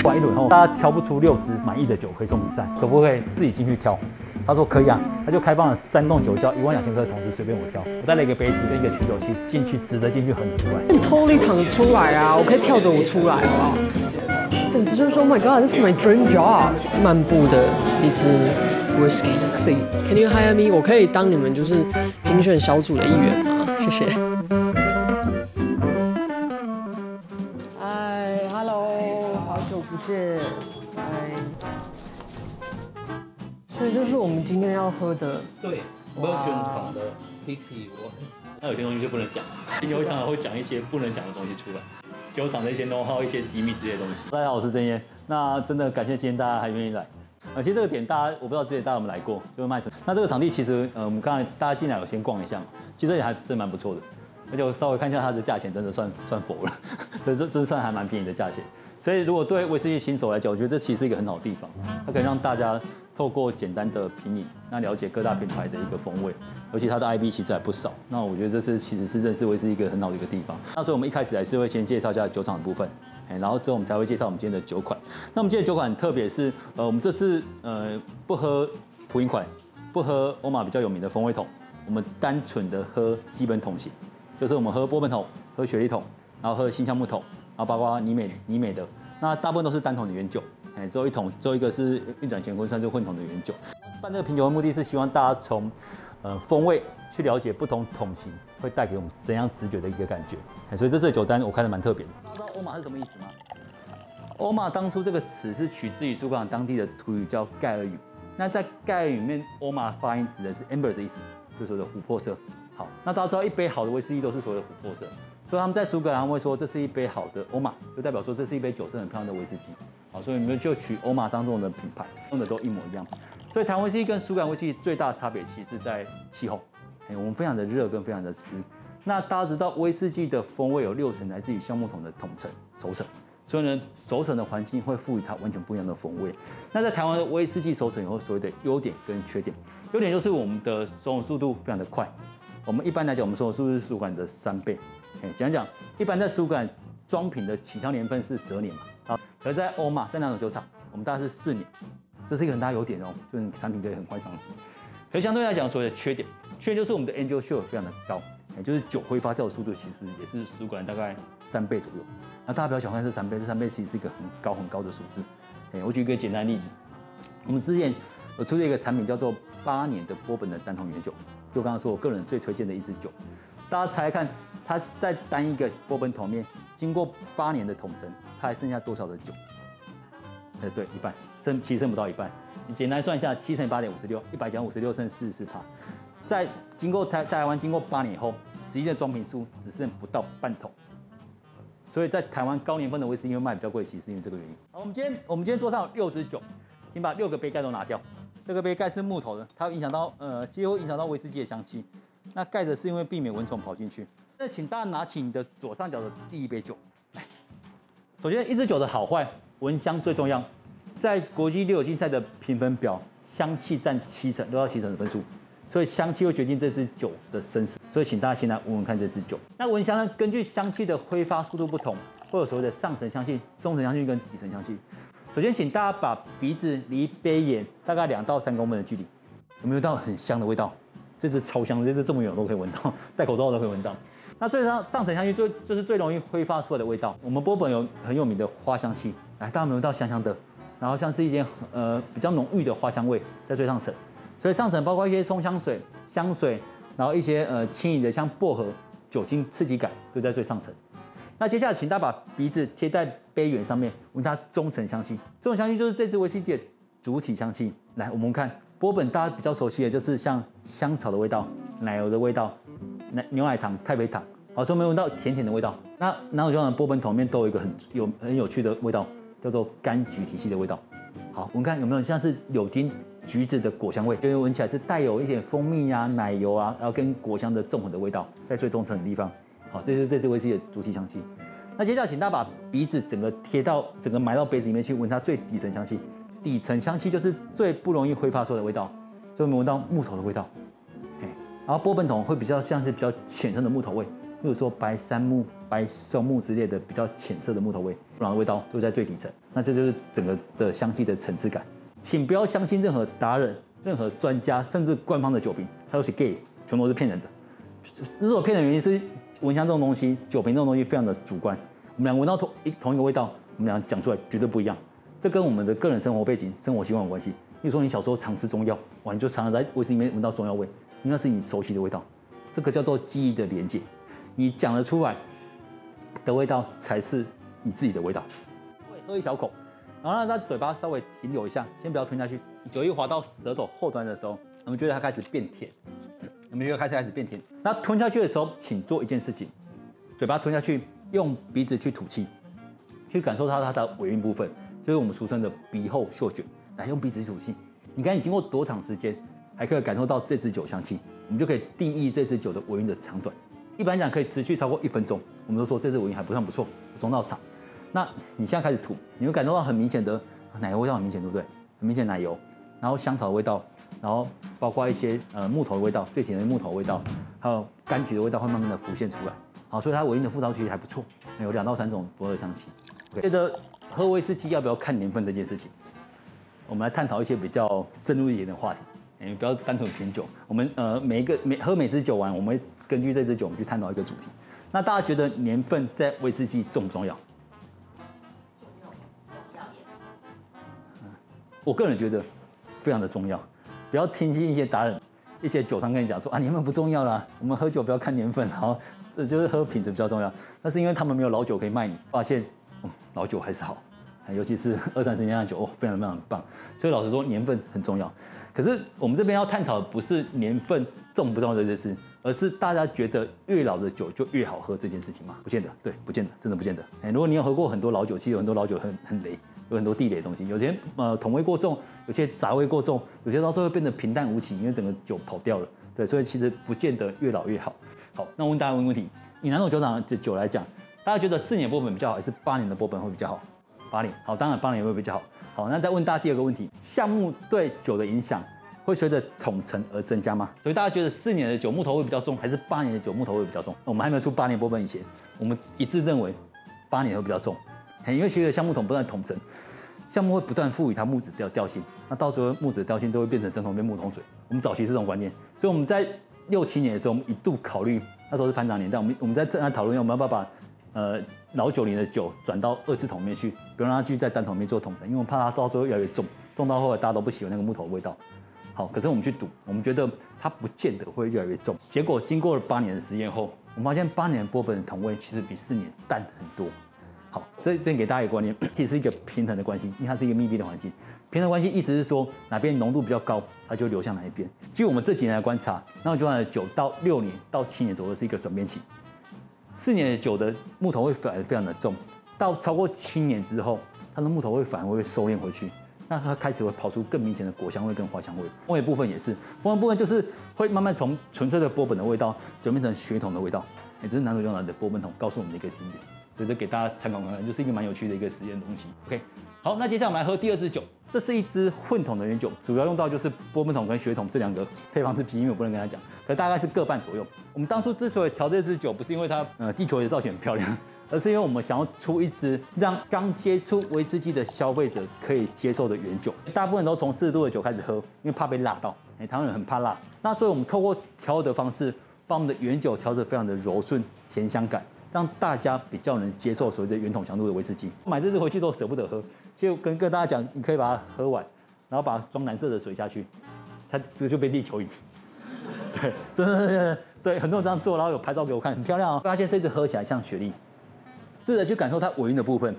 完一轮后，大家挑不出6支满意的酒可以送比赛，可不可以自己进去挑？他说可以啊，他就开放了3栋酒窖，12000克的桶子随便我挑。我带了一个杯子跟一个取酒器进去，直着进去横着出来。你totally躺出来啊！我可以跳着舞出来，好不好？简直就是说 ，Oh my God，this is my dream job。漫步的一支 whisky，Can you hire me？ 我可以当你们就是评选小组的一员吗？谢谢。嗨 ，Hello， 好久不见，嗨。所以这是我们今天要喝的。对，没有卷筒的 Picky， 那有些东西就不能讲，有常常会讲一些不能讲的东西出来，酒厂的一些 know how、一些机密之类的东西。大家好，我是曾燕。那真的感谢今天大家还愿意来。其实这个点大家我不知道之前大家有没有来过，就是麦城。那这个场地其实我们刚才大家进来有先逛一下嘛，其实也还真蛮不错的。而且稍微看一下它的价钱，真的算佛了，所以这算还蛮便宜的价钱。所以如果对威士忌新手来讲，我觉得这其实是一个很好的地方，它可以让大家透过简单的品饮，那了解各大品牌的一个风味，而且它的 IB 其实还不少。那我觉得其实是认识威士忌一个很好的一个地方。那所以我们一开始还是会先介绍一下酒厂的部分，然后之后我们才会介绍我们今天的酒款。那我们今天的酒款特别是我们这次不喝普饮款，不喝欧玛比较有名的风味桶，我们单纯的喝基本桶型。就是我们喝波本桶、喝雪莉桶，然后喝新橡木桶，然后包括尼美的，那大部分都是单桶的原酒，只有一个是运转乾坤算是混桶的原酒。办这个品酒的目的是希望大家从风味去了解不同桶型会带给我们怎样直觉的一个感觉，所以这次的酒单我看得蛮特别的。大家知道欧玛是什么意思吗？欧玛当初这个词是取自于苏格兰当地的土语叫盖尔语，那在盖尔语里面，欧玛发音指的是 amber 的意思，就是说的琥珀色。好，那大家知道一杯好的威士忌都是所谓的琥珀色，所以他们在苏格兰会说这是一杯好的欧玛，就代表说这是一杯酒色很漂亮的威士忌。好，所以你们就取欧玛当中的品牌，用的都一模一样。所以台湾威士忌跟苏格兰威士忌最大的差别其实是在气候，我们非常的热跟非常的湿。那大家知道威士忌的风味有6成来自于橡木桶的桶层熟成，所以呢熟成的环境会赋予它完全不一样的风味。那在台湾的威士忌熟成有所谓的优点跟缺点，优点就是我们的熟成速度非常的快。我们一般来讲，我们说的速度是苏格兰的3倍。讲，一般在苏格兰装瓶的起跳年份是12年嘛，好，而在欧玛在那种酒厂，我们大概是4年，这是一个很大优点哦，就是你产品可以很快上市。可是相对来讲，所谓的缺点就是我们的 Angel Share 非常的高，就是酒挥发掉的速度其实也是苏格兰大概3倍左右。那大家不要小看这3倍，这3倍其实是一个很高的数字。我举一个简单的例子，我们之前有出了一个产品叫做8年的波本的单桶原酒。就刚刚说，我个人最推荐的一支酒，大家猜看，它在单一个波本桶面经过8年的桶陈，它还剩下多少的酒？对，一半，其实剩不到一半。你简单算一下，7乘以8.56，100减56剩44%。在经过台湾经过8年以后，实际的装瓶数只剩不到半桶。所以在台湾高年份的威士忌卖比较贵，其实是因为这个原因。好，我们今天桌上有6支酒，请把6个杯盖都拿掉。这个杯盖是木头的，它会影响到几乎影响到威士忌的香气。那盖着是因为避免蚊虫跑进去。那请大家拿起你的左上角的第一杯酒来。首先，一支酒的好坏，闻香最重要。在国际烈酒竞赛的评分表，香气占6到7成的分数，所以香气会决定这支酒的生死。所以请大家先来闻闻看这支酒。那闻香呢，根据香气的挥发速度不同，会有所谓的上层香气、中层香气跟底层香气。首先，请大家把鼻子离杯沿大概2到3公分的距离，有没有闻到很香的味道？这支超香的，这支这么远我都可以闻到，戴口罩都可以闻到。那最上层香气就是最容易挥发出来的味道。我们波本有很有名的花香气，来，大家有没有闻到香香的？然后像是一些比较浓郁的花香味在最上层，所以上层包括一些松香水、香水，然后一些轻盈的像薄荷、酒精刺激感都在最上层。那接下来，请大家把鼻子贴在杯缘上面，闻它中层香气。中层香气就是这支威士忌的主体香气。来，我们看波本，大家比较熟悉的就是像香草的味道、奶油的味道、牛奶糖、太妃糖。好，所以我们闻到甜甜的味道。那哪种酒厂的波本桶里面都有一个很有趣的味道，叫做柑橘体系的味道。好，闻看有没有像是柳丁、橘子的果香味，就是闻起来是带有一点蜂蜜啊、奶油啊，然后跟果香的综合的味道，在最中层的地方。好，这就是这支威士忌的主体香气。那接下来，请大家把鼻子整个埋到杯子里面去，闻它最底层香气。底层香气就是最不容易挥发出来的味道，所以我们闻到木头的味道。然后波本桶会比较像是比较浅层的木头味，因如说白杉木、白松木之类的比较浅色的木头味，布朗的味道都在最底层。那这就是整个的香气的层次感。请不要相信任何达人、任何专家，甚至官方的酒评，还有是 gay， 全都是骗人的。如果骗人的原因是闻香这种东西，酒评这种东西非常的主观。我们俩闻到同一个味道，我们俩讲出来绝对不一样。这跟我们的个人生活背景、生活习惯有关系。比如说你小时候常吃中药，哇，你就常常在威士忌里面闻到中药味，因为那是你熟悉的味道。这个叫做记忆的连结。你讲得出来的味道，才是你自己的味道。喝一小口，然后让它嘴巴稍微停留一下，先不要吞下去。酒一滑到舌头后端的时候，我们觉得它开始变甜，我们觉得开始变甜。那吞下去的时候，请做一件事情，嘴巴吞下去，用鼻子去吐气，去感受到它的尾韵部分，就是我们俗称的鼻后嗅觉。来用鼻子去吐气，你看你经过多长时间，还可以感受到这支酒香气，我们就可以定义这支酒的尾韵的长短。一般讲可以持续超过1分钟，我们都说这支尾韵还不算不错，中到长。那你现在开始吐，你会感受到很明显的奶油味道，很明显，对不对？很明显奶油，然后香草的味道，然后包括一些木头的味道，最甜的木头的味道，还有柑橘的味道会慢慢的浮现出来。好，所以它尾韵的复杂其实还不错，有2到3种不同的香气。觉得喝威士忌要不要看年份这件事情？我们来探讨一些比较深入一点的话题，不要单纯品酒。我们喝每支酒完，我们会根据这支酒，我们去探讨一个主题。那大家觉得年份在威士忌重不重要？重要。我个人觉得非常的重要。不要听信一些达人、一些酒商跟你讲说啊，年份不重要啦，我们喝酒不要看年份，然后这就是喝品质比较重要。那是因为他们没有老酒可以卖你，发现老酒还是好。尤其是20-30年的酒，非常非常棒。所以老实说，年份很重要。可是我们这边要探讨的不是年份重不重要这件事，而是大家觉得越老的酒就越好喝这件事情吗？不见得，对，不见得，真的不见得。如果你有喝过很多老酒，其实有很多老酒很雷，有很多地雷的东西。有些桶味过重，有些杂味过重，有些到最后变得平淡无奇，因为整个酒跑掉了。对，所以其实不见得越老越好。好，那我问大家一个问题：以哪种酒厂的酒来讲，大家觉得4年波本比较好，还是8年的波本会比较好？8年，好，当然8年会比较好。好，那再问大家第二个问题：橡木对酒的影响会随着桶陈而增加吗？所以大家觉得4年的酒木头味比较重，还是8年的酒木头味比较重？我们还没有出8年波本以前，我们一致认为8年会比较重，因为随着橡木桶不断桶陈，橡木会不断赋予它木质的调性，那到时候木质的调性都会变成整桶变木桶水。我们早期是这种观念，所以我们在6、7年的时候，我们一度考虑，那时候是盘长年代，我们在正在讨论我们要不要把老90年的酒转到2次桶里面去，不用让它继续在单桶里面做桶陈，因为我们怕它到最后越来越重，重到后来大家都不喜欢那个木头的味道。好，可是我们去赌，我们觉得它不见得会越来越重。结果经过了8年的实验后，我们发现8年波本的桶味其实比4年淡很多。好，这边给大家一个观念，其实是一个平衡的关系，因为它是一个密闭的环境。平衡关系意思是说哪边浓度比较高，它就流向哪一边。据我们这几年来观察，那种酒厂的酒到6年到7年左右是一个转变期。4年的酒的木头味反而非常的重，到超过7年之后，它的木头味反而会收敛回去，那它开始会跑出更明显的果香味跟花香味。风味部分也是，风味部分就是会慢慢从纯粹的波本的味道转变成血统的味道。这是南土酒厂的波本桶告诉我们的一个经验，所以这给大家参考看看，就是一个蛮有趣的一个实验东西。OK， 好，那接下来我们来喝第2支酒，这是一支混桶的原酒，主要用到就是波本桶跟血桶这2个配方是基因，我不能跟他讲，可大概是各半左右。我们当初之所以调这支酒，不是因为它地球的造型很漂亮，而是因为我们想要出一支让刚接触威士忌的消费者可以接受的原酒。大部分都从40度的酒开始喝，因为怕被辣到。台湾人很怕辣，那所以我们透过调的方式，把我们的原酒调得非常的柔顺、甜香感，让大家比较能接受所谓的原桶强度的威士忌。买这支回去都舍不得喝，就跟大家讲，你可以把它喝完，然后把它装蓝色的水下去，它这个就变地球仪。对，真的对，很多人这样做，然后有拍照给我看，很漂亮哦。发现这支喝起来像雪莉，试着去感受它尾韵的部分。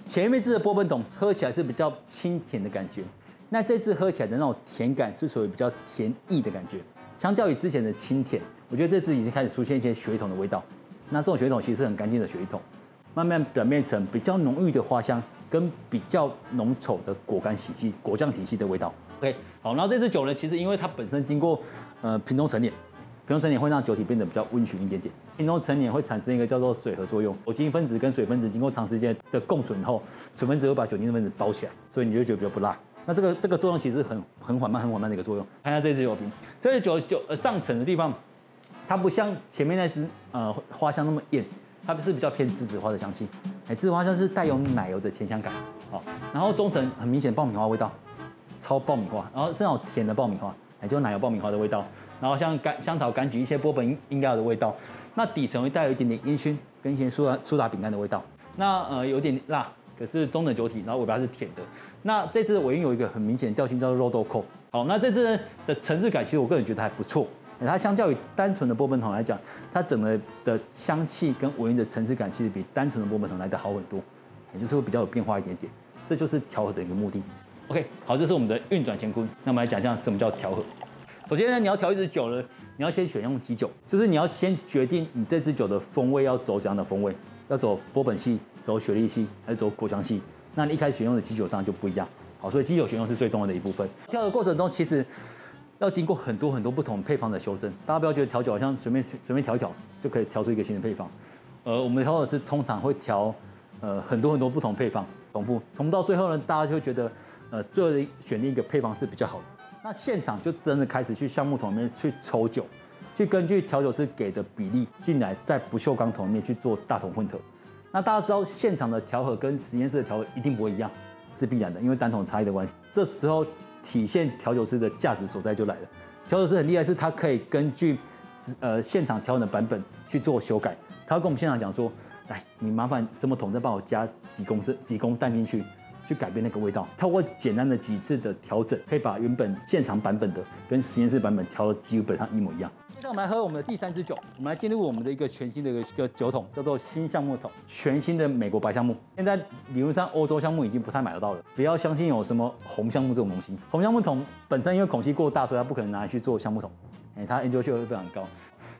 前面这支的波本桶喝起来是比较清甜的感觉，那这支喝起来的那种甜感是属于比较甜腻的感觉。相较于之前的清甜，我觉得这支已经开始出现一些血统的味道。那这种血统其实是很干净的血统，慢慢转变成比较浓郁的花香跟比较浓稠的果干体系、果酱体系的味道。OK， 好，然后这支酒呢，其实因为它本身经过瓶中陈年，瓶中陈年会让酒体变得比较温煦一点点。瓶中陈年会产生一个叫做水合作用，酒精分子跟水分子经过长时间的共存后，水分子会把酒精分子包起来，所以你就会觉得比较不辣。那这个作用其实很缓慢的一个作用。看一下这支酒瓶，这支酒上层的地方它不像前面那支花香那么艳，它是比较偏栀子花的香气。栀子花香是带有奶油的甜香感，好，然后中层很明显爆米花味道，超爆米花，然后是那种甜的爆米花，就奶油爆米花的味道，然后像香草、柑橘一些波本应该有的味道。那底层会带有一点点烟熏跟一些苏打饼干的味道。那有点辣，可是中等酒体，然后尾巴是甜的。那这支的尾韵有一个很明显的调性叫做肉豆蔻。好，那这支的层次感其实我个人觉得还不错。它相较于单纯的波本桶来讲，它整个的香气跟尾韵的层次感其实比单纯的波本桶来的好很多，也就是会比较有变化一点点。这就是调和的一个目的。OK， 好，这是我们的运转乾坤。那我们来讲讲什么叫调和。首先呢，你要调一支酒呢，你要先选用基酒，就是你要先决定你这支酒的风味要走怎样的风味，要走波本系、走雪莉系还是走果香系。那你一开始选用的基酒当然就不一样。好，所以基酒选用是最重要的一部分。调的过程中，其实要经过很多不同配方的修正，大家不要觉得调酒好像随便调一调就可以调出一个新的配方。我们的调酒师通常会调很多不同配方，重复到最后呢，大家就会觉得最后选定一个配方是比较好的。那现场就真的开始去橡木桶里面去抽酒，去根据调酒师给的比例进来，在不锈钢桶里面去做大桶混合。那大家知道现场的调和跟实验室的调和一定不会一样，是必然的，因为单桶差异的关系。这时候体现调酒师的价值所在就来了。调酒师很厉害，是他可以根据现场调整的版本去做修改。他会跟我们现场讲说，来，你麻烦什么桶再帮我加几公氮进去改变那个味道。透过简单的几次的调整，可以把原本现场版本的跟实验室版本调的基本上一模一样。接着我们来喝我们的第3支酒，我们来进入我们的一个全新的一个酒桶，叫做新橡木桶，全新的美国白橡木。现在理论上欧洲橡木已经不太买得到了，不要相信有什么红橡木这种东西。红橡木桶本身因为孔隙过大，所以它不可能拿来去做橡木桶，它研究效率会非常高。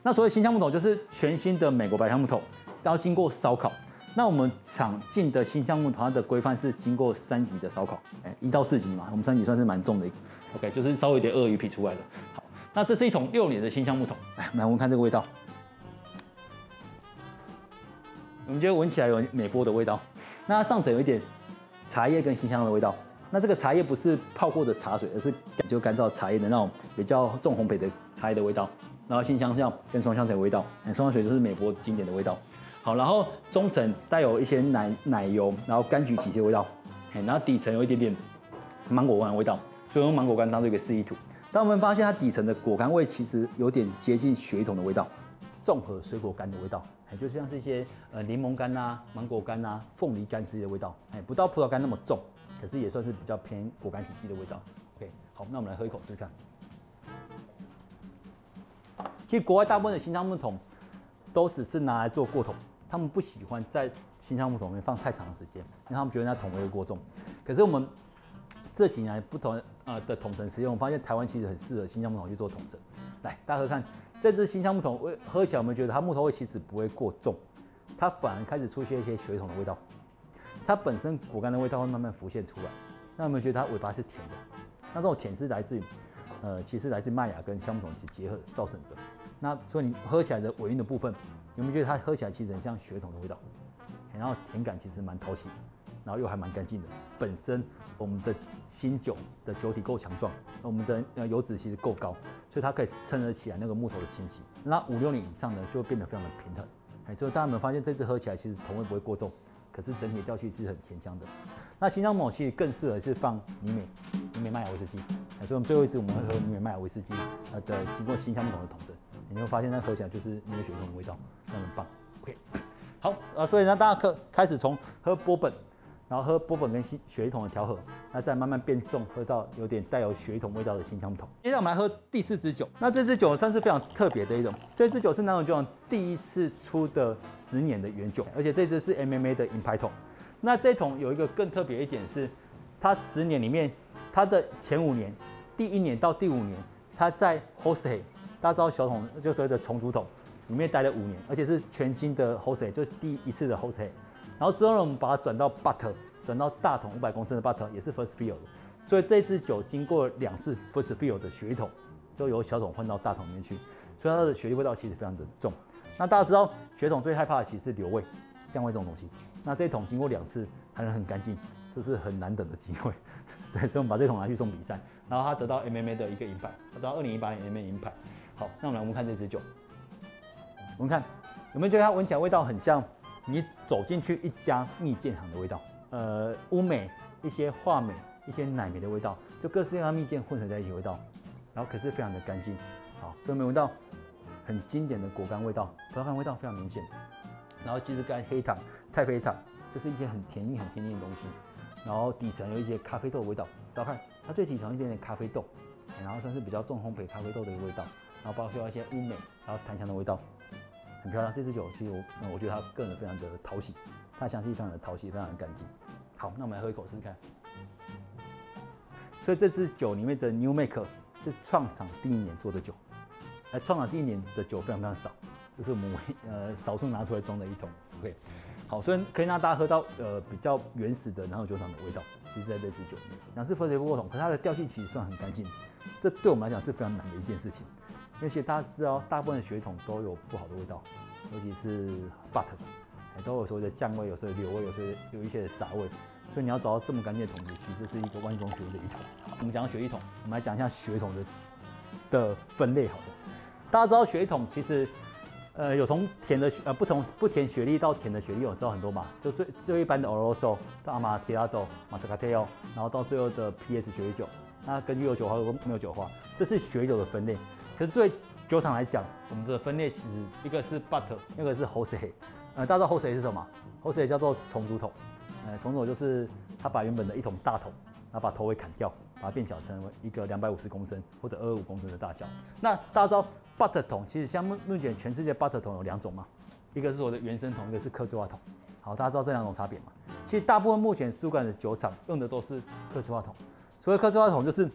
那所谓新橡木桶就是全新的美国白橡木桶，要经过烧烤。那我们厂进的新橡木桶，它的规范是经过3级的烧烤，1到4级嘛，我们3级算是蛮重的一个 ，OK， 就是稍微有点鳄鱼皮出来的。好，那这是一桶6年的新橡木桶，来闻看这个味道，我们觉得闻起来有美波的味道。那它上层有一点茶叶跟新香的味道，那这个茶叶不是泡过的茶水，而是干燥茶叶的那种比较重烘焙的茶叶的味道。然后新香料跟松香水的味道，松香水就是美波经典的味道。好，然后中层带有一些奶油，然后柑橘起司的味道，然后底层有一点点芒果干的味道，所以用芒果干当做一个示意图。但我们发现它底层的果干味其实有点接近雪桶的味道，综合水果干的味道，就像是一些柠檬干啊、芒果干啊、凤梨干之类的味道，不到葡萄干那么重，可是也算是比较偏果干体系的味道。OK， 好，那我们来喝一口试试看。其实国外大部分的新橡木桶都只是拿来做过桶，他们不喜欢在新橡木桶里面放太长的时间，因为他们觉得那桶味会过重。可是我们这几年不同的桶层使用，我发现台湾其实很适合新橡木桶去做桶层。来，大家喝看，这支新橡木桶喝起来，我们觉得它木头味其实不会过重，它反而开始出现一些血桶的味道，它本身果干的味道会慢慢浮现出来。那有没有觉得它尾巴是甜的？那这种甜是来自于其实来自麦芽跟橡木桶结合造成的。那所以你喝起来的尾韵的部分，有没有觉得它喝起来其实很像血桶的味道？然后甜感其实蛮讨喜，然后又还蛮干净的。本身我们的新酒的酒体够强壮，我们的油脂其实够高，所以它可以撑得起来那个木头的清洗。那5-6年以上呢，就会变得非常的平衡。所以大家有没有发现这支喝起来其实桶味不会过重，可是整体的调性是很甜香的。那新橡木桶其实更适合是放尼美麦芽威士忌。所以我们最后一支我们会喝尼美麦芽威士忌的经过新橡木桶的桶整，你会发现它喝起来就是尼美雪桶的味道，非常的棒。OK， 好所以呢大家开始从喝波本，然后喝波本跟雪桶的调和，那再慢慢变重，喝到有点带有雪桶味道的新橡木桶。接下来我们来喝第4支酒，那这支酒算是非常特别的一种，这支酒是南总酒厂第一次出的10年的原酒，而且这支是 MMA 的银牌桶。那这桶有一个更特别一点是，它10年里面，它的前5年，第1年到第5年，它在 Jose， 大家知道小桶就所谓的重组桶里面待了5年，而且是全新的 Jose， 就是第一次的 Jose。然后之后呢，我们把它转到 Butter， 转到大桶500公升的 Butter， 也是 First Fill 的。所以这支酒经过2次 First Fill 的雪桶，就由小桶换到大桶里面去，所以它的雪莉味道其实非常的重。那大家知道雪桶最害怕的其实是硫味、酱味这种东西。那这一桶经过2次还能很干净，这是很难得的机会。对，所以我们把这桶拿去送比赛，然后他得到 MMA 的一个银牌，他得到2018年 MMA 银牌。好，那我们来闻看这支酒。我们看有没有觉得它闻起来味道很像你走进去一家蜜饯行的味道？乌梅、一些话梅、一些奶梅的味道，就各式各样的蜜饯混合在一起的味道，然后可是非常的干净。好，所以我们闻到很经典的果干味道，果干味道非常明显。然后就是跟黑糖、太妃糖，就是一些很甜腻的东西。然后底层有一些咖啡豆的味道，找看它最底层一点点咖啡豆，然后算是比较重烘焙咖啡豆的一个味道，然后包括一些乌梅，然后檀香的味道，很漂亮。这支酒其实我觉得它个人非常的讨喜，它香气非常的讨喜，非常的干净。好，那我们来喝一口试试看。所以这支酒里面的 New Make 是创厂第1年做的酒，创厂第1年的酒非常非常少，这是我们少数拿出来装的一桶。OK。好，所以可以让大家喝到比较原始的南投酒厂的味道，其实在这支酒里面，两次分水不过桶，可是它的调性其实算很干净，这对我们来讲是非常难的一件事情。因为其实大家知道，大部分的血统都有不好的味道，尤其是 butter， 都有所谓的酱味，有时候柳味，有时候有一些的杂味，所以你要找到这么干净的桶子，其实这是一个万中选一的一桶。我们讲到血液桶，我们来讲一下血桶的分类。好的，大家知道血液桶其实。有从甜的不甜雪莉到甜的雪莉，我知道很多嘛，就最一般的 Oloroso 到阿玛提拉多、马斯卡特欧，然后到最后的 PS 雪莉酒，那根据有酒花或没有酒花，这是雪莉酒的分类。可是对酒厂来讲，我们的分类其实一个是 butter， 那个是 Jose。大家知道 Jose 是什么 ？Jose 叫做重组桶。重组就是它把原本的一桶大桶，然后把头尾砍掉，把它变小成为一个250公升或者225公升的大小。那大家知道 butter 桶其实像目前全世界 butter 桶有2种嘛，一个是我的原生桶，一个是客制化桶。好，大家知道这2种差别吗？其实大部分目前苏格兰的酒厂用的都是客制化桶。所谓客制化桶就是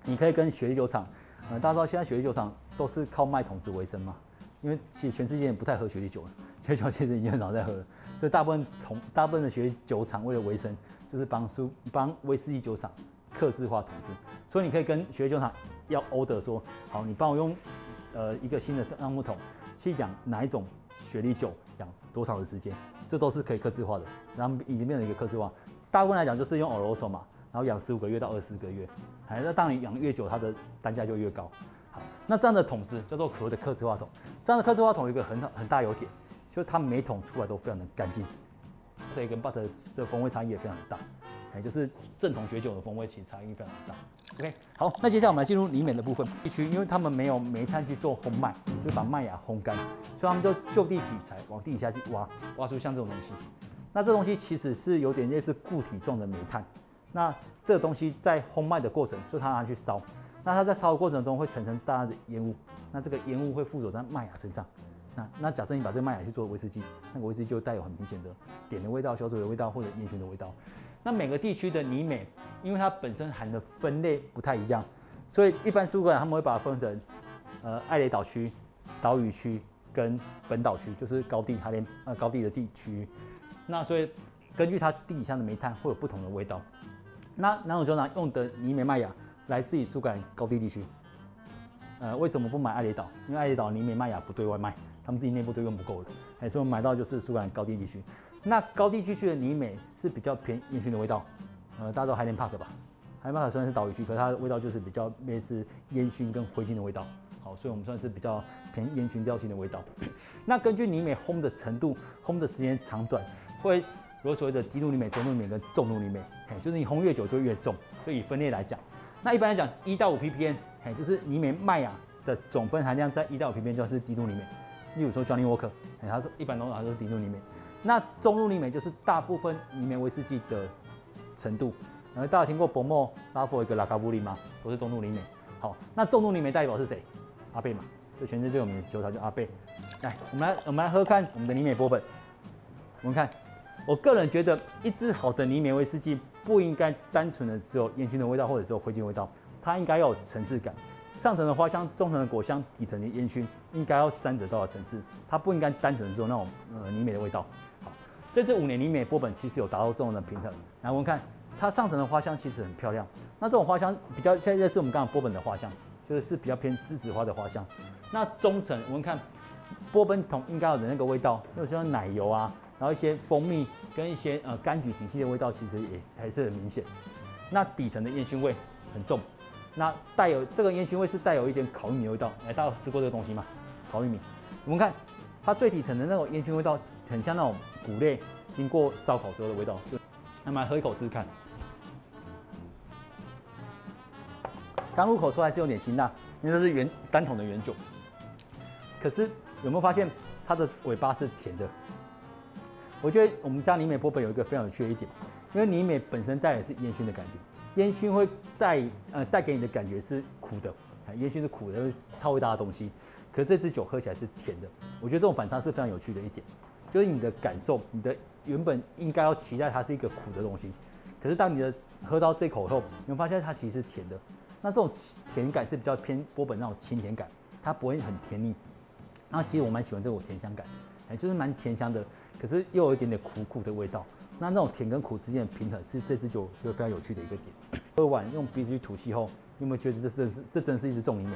你可以跟雪莉酒厂，大家知道现在雪莉酒厂都是靠卖桶子为生嘛，因为其实全世界也不太喝雪莉酒了，雪莉酒其实已经很少在喝了，所以大部分的雪莉酒厂为了维生，就是帮威士忌酒厂客制化桶子。所以你可以跟雪莉酒厂要 order 说，好，你帮我用一个新的橡木桶去养哪一种雪莉酒，养多长的时间，这都是可以客制化的。然后已经变成一个客制化，大部分来讲就是用 Oloroso 嘛，然后养15个月到24个月，那当你养越久，它的单价就越高。好，那这样的桶子叫做所谓的客制化桶。这样的客制化桶有一个很大优点，就是它每桶出来都非常的干净，所以跟 butter 的风味差异也非常的大。就是正统雪酒的风味其实差异非常大。OK， 好，那接下来我们来进入里面的部分地区，因为他们没有煤炭去做烘麦，就是把麦芽烘干，所以他们就就地取材，往地底下去挖出像这种东西。那这东西其实是有点类似固体状的煤炭。那这个东西在烘麦的过程，就它拿去烧，那它在烧的过程中会产生大量的烟雾，那这个烟雾会附着在麦芽身上。那假设你把这个麦芽去做威士忌，那个威士忌就带有很明显的碘的味道、小酒的味道或者烟熏的味道。那每个地区的泥美，因为它本身含的分类不太一样，所以一般苏格兰他们会把它分成艾雷岛区、岛屿区跟本岛区，就是高地高地的地区。那所以根据它地底下的煤炭会有不同的味道。那南种酒厂用的泥美麦芽来自于苏格兰高地地区。为什么不买艾雷岛？因为艾雷岛泥美麦芽不对外卖，他们自己内部都用不够的，所以我们买到就是苏格兰高地地区。那高地地区的泥美是比较偏烟熏的味道，大家知道海莲帕克吧？海莲帕克虽然是岛屿区，可是它的味道就是比较类似烟熏跟灰烬的味道。好，所以我们算是比较偏烟熏调性的味道。那根据泥美烘的程度、烘的时间长短，会有所谓的低度泥美、中度泥美跟重度泥美，就是你烘越久就越重。所以以分类来讲，那一般来讲1到5 ppm， 就是泥美麦芽的总分含量在1到5 ppm 就是低度泥美。例如说 Johnny Walker， 它是一般都是低度泥美。那中度泥美就是大部分泥美威士忌的程度。大家听过博莫、拉佛一个拉卡布里吗？都是中度泥美。好，那重度泥美代表是谁？阿贝嘛，就全世界最有名的酒厂叫阿贝。来，我们来喝看我们的泥美波本。我们看，我个人觉得一支好的泥美威士忌不应该单纯的只有烟熏的味道或者只有灰烬的味道，它应该要有层次感。上层的花香，中层的果香，底层的烟熏，应该要3者都有层次，它不应该单纯只有那种泥美的味道。好，这5年泥美波本其实有达到这种的平衡。来，我们看它上层的花香其实很漂亮，那这种花香比较现在是我们刚刚波本的花香，就是比较偏栀子花的花香。那中层我们看波本桶应该有的那个味道，有时候奶油啊，然后一些蜂蜜跟一些柑橘体系的味道，其实也还是很明显。那底层的烟熏味很重。那带有这个烟熏味是带有一点烤玉米的味道，大家有吃过这个东西吗？烤玉米，我们看它最底层的那种烟熏味道，很像那种谷类经过烧烤之后的味道。那么来喝一口试试看。刚入口出来是有点辛辣，因为这是单桶的原酒。可是有没有发现它的尾巴是甜的？我觉得我们家尼美波本有一个非常有趣的一点，因为尼美本身带的是烟熏的感觉，烟熏会带给你的感觉是苦的，烟熏是苦的，超伟大的东西。可是这支酒喝起来是甜的，我觉得这种反差是非常有趣的一点，就是你的感受，你的原本应该要期待它是一个苦的东西，可是当你喝到这口后，你会发现它其实是甜的。那这种甜感是比较偏波本那种清甜感，它不会很甜腻。那其实我蛮喜欢这种甜香感，就是蛮甜香的，可是又有一点点苦苦的味道。那种甜跟苦之间的平衡是这支酒一个非常有趣的一个点。喝完用鼻子去吐气后，你有没有觉得这真是一支重尼美？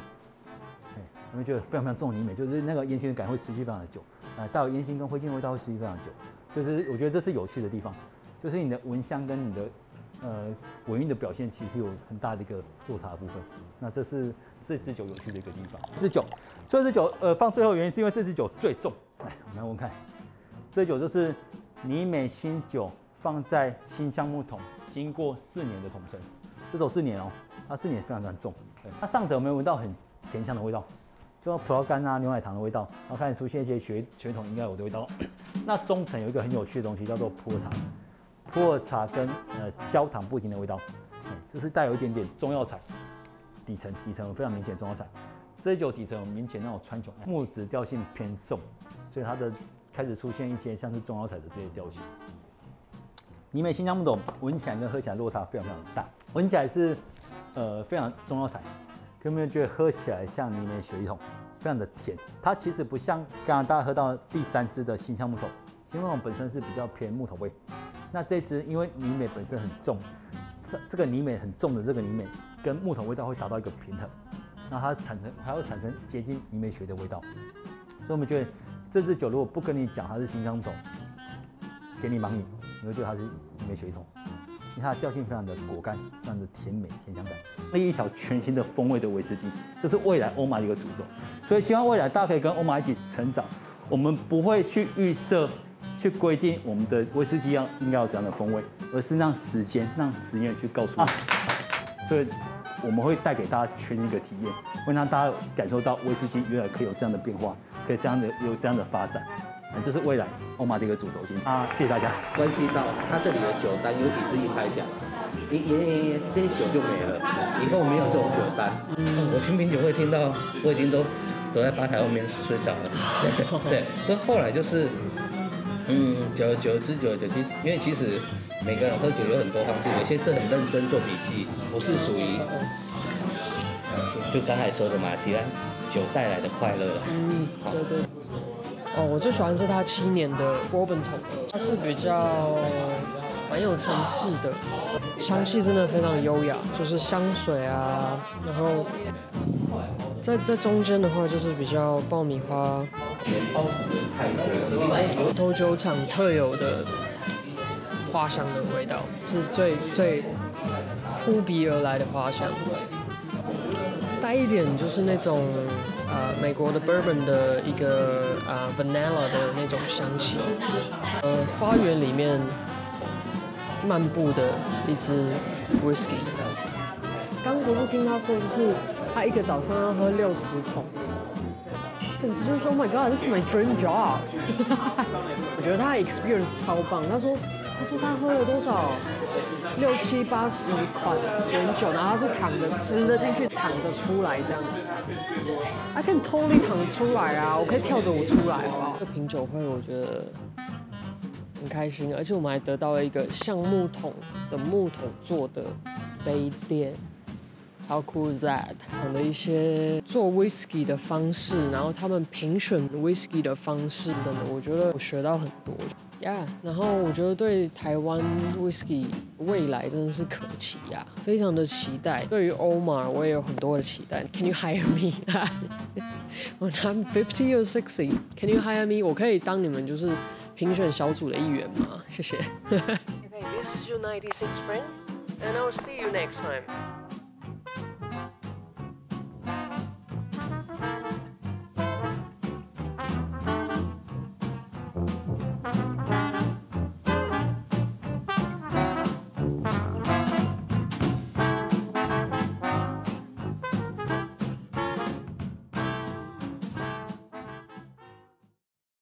有没有觉得非常非常重的尼美？就是那个烟熏的感会持续非常的久，带有烟熏跟灰烬的味道会持续非常久。就是我觉得这是有趣的地方，就是你的闻香跟你的尾韵的表现其实有很大的一个落差的部分。那这是这支酒有趣的一个地方。这支酒放最后的原因是因为这支酒最重。来，我们来闻看，这支酒就是尼美新酒放在新橡木桶，经过4年的桶陈。这走4年哦，它4年非常非常重。它上层有没有闻到很甜香的味道？就葡萄干啊、牛奶糖的味道，然后开始出现一些血统应该有的味道。那中层有一个很有趣的东西叫做普洱茶跟焦糖布丁的味道，就是带有一点点中药材，底层有非常明显的中药材。这支酒底层有明显那种川穹，木质调性偏重，所以它的开始出现一些像是中药材的这些调性。尼美新橡木桶闻起来跟喝起来落差非常非常大，闻起来是非常中药材，有没有觉得喝起来像尼美雪莉桶，非常的甜？它其实不像刚刚大家喝到第3支的新橡木桶，新橡木桶本身是比较偏木头味。那这支因为尼美本身很重，这个尼美很重的这个尼美跟木头味道会达到一个平衡，那它会产生接近尼美雪的味道。所以我们觉得这支酒如果不跟你讲它是新橡木桶，给你盲饮，你会觉得它是尼美雪桶，因为它的调性非常的果干，非常的甜美甜香感，另一条全新的风味的威士忌，这是未来欧玛的一个主轴。所以希望未来大家可以跟欧玛一起成长，我们不会去预设。去规定我们的威士忌应该有怎样的风味，而是让时间、让实验去告诉我们。所以我们会带给大家全新的体验，会让大家感受到威士忌原来可以有这样的变化，可以有这样的发展。这是未来欧玛的一个主轴精神。谢谢大家。关系到它这里的酒单，尤其是一开奖，这些酒就没了，以后没有这种酒单。我听品酒会听到，我已经都躲在吧台后面睡着了。对，但后来就是。9支9，因为其实每个人喝酒有很多方式，有些是很认真做笔记，我是属于，就刚才说的嘛，喜欢酒带来的快乐。对。我最喜欢是它7年的波本桶，它是比较蛮有层次的，香气真的非常优雅，就是香水啊，然后在中间的话就是比较爆米花。头酒厂特有的花香的味道，是最扑鼻而来的花香，带一点就是那种美国的 bourbon 的一个vanilla 的那种香气，花园里面漫步的一支 whisky。刚不是听他说，就是他一个早上要喝60桶。简直就是说 ，Oh my God， this is my dream job 。我觉得他的 experience 超棒。他说他喝了多少6、7、80款原酒，然后他是躺着直着进去，躺着出来这样。I can totally 躺着出来啊，我可以跳着舞出来，好不好？这品酒会我觉得很开心，而且我们还得到了一个橡木桶的木头做的杯垫。How cool is that？ 讲的一些做 whisky 的方式，然后他们评选 whisky 的方式等等，我觉得我学到很多。然后我觉得对台湾 whisky 未来真的是可期呀，非常的期待。对于欧玛，我也有很多的期待。Can you hire me? When I'm 50 or 60, can you hire me? 我可以当你们就是评选小组的一员吗？谢谢。Okay, this is your 96 friend, and I'll see you next time.